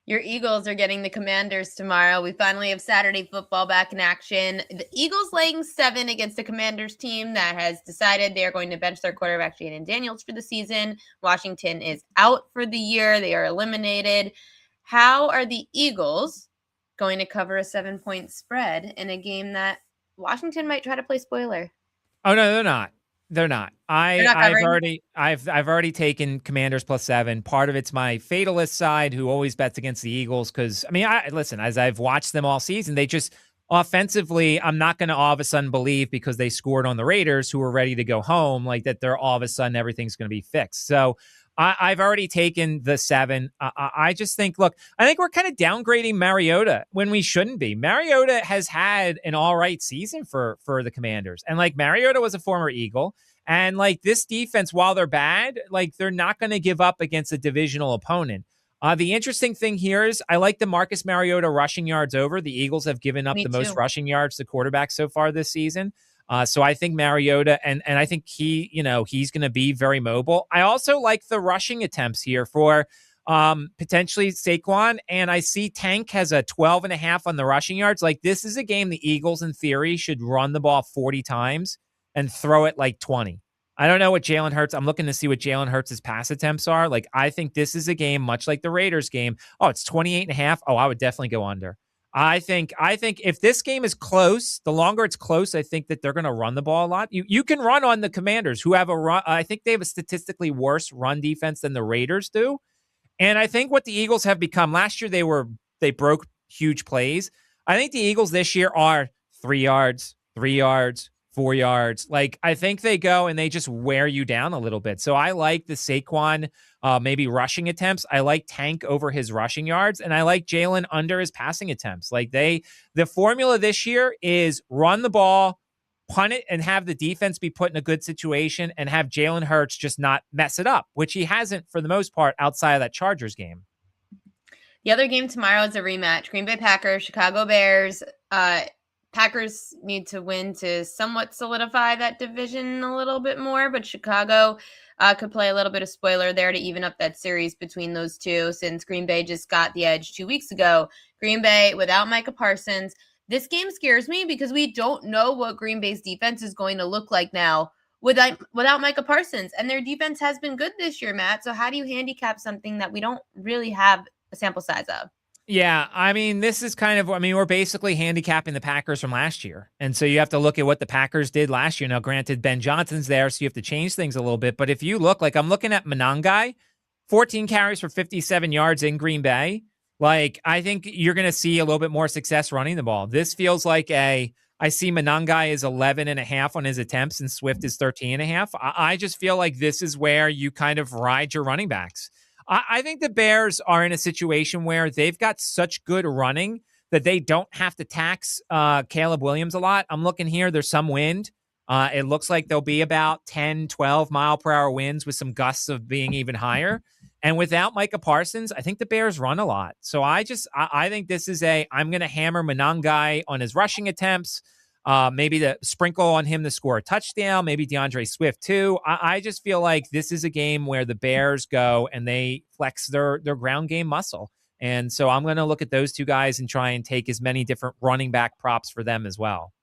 Your Eagles are getting the Commanders tomorrow. We finally have Saturday football back in action. The Eagles laying 7 against the Commanders team that has decided they are going to bench their quarterback Jaden Daniels for the season. Washington is out for the year. They are eliminated. How are the Eagles going to cover a 7-point spread in a game that Washington might try to play spoiler? Oh no, they're not. They're not. They're not covering. I've already taken Commanders +7. Part of it's my fatalist side who always bets against the Eagles because listen, as I've watched them all season, they just offensively, I'm not going to all of a sudden believe because they scored on the Raiders who were ready to go home, like that they're all of a sudden everything's going to be fixed. So I've already taken the 7. I just think, look, I think we're kind of downgrading Mariota when we shouldn't be. Mariota has had an all right season for the Commanders. And like Mariota was a former Eagle. And like this defense, while they're bad, like they're not going to give up against a divisional opponent. The interesting thing here is I like the Marcus Mariota rushing yards over. The Eagles have given up Me the too. most rushing yards to quarterbacks so far this season. So I think Mariota, and I think he's going to be very mobile. I also like the rushing attempts here for potentially Saquon, and I see Tank has a 12.5 on the rushing yards. Like this is a game the Eagles, in theory, should run the ball 40 times and throw it like 20. I don't know what Jalen Hurts. I'm looking to see what Jalen Hurts' pass attempts are. Like I think this is a game much like the Raiders game. Oh, it's 28.5. Oh, I would definitely go under. I think if this game is close, the longer it's close, I think that they're going to run the ball a lot. You can run on the Commanders, who have a run. I think they have a statistically worse run defense than the Raiders do. And I think what the Eagles have become last year, they broke huge plays. I think the Eagles this year are 3 yards, 3 yards, 4 yards. Like I think they go and they just wear you down a little bit. So I like the Saquon maybe rushing attempts. I like Tank over his rushing yards, and I like Jalen under his passing attempts. Like the formula this year is run the ball, punt it, and have the defense be put in a good situation, and have Jalen Hurts just not mess it up, which he hasn't for the most part outside of that Chargers game. The other game tomorrow is a rematch. Green Bay Packers, Chicago Bears. Packers need to win to somewhat solidify that division a little bit more, but Chicago could play a little bit of spoiler there to even up that series between those two since Green Bay just got the edge 2 weeks ago. Green Bay without Micah Parsons. This game scares me because we don't know what Green Bay's defense is going to look like now without Micah Parsons. And their defense has been good this year, Matt. So how do you handicap something that we don't really have a sample size of? Yeah, I mean, this is kind of, we're basically handicapping the Packers from last year. And so you have to look at what the Packers did last year. Now, granted, Ben Johnson's there, so you have to change things a little bit. But if you look, like I'm looking at Monangai, 14 carries for 57 yards in Green Bay. Like, I think you're going to see a little bit more success running the ball. This feels like I see Monangai is 11.5 on his attempts and Swift is 13.5. I just feel like this is where you kind of ride your running backs. I think the Bears are in a situation where they've got such good running that they don't have to tax Caleb Williams a lot. I'm looking here. There's some wind. It looks like there'll be about 10, 12 mile per hour winds with some gusts of being even higher. And without Micah Parsons, I think the Bears run a lot. So I think this is I'm going to hammer Monangai on his rushing attempts. Maybe to sprinkle on him to score a touchdown, maybe DeAndre Swift too. I just feel like this is a game where the Bears go and they flex their ground game muscle. And so I'm going to look at those two guys and try and take as many different running back props for them as well.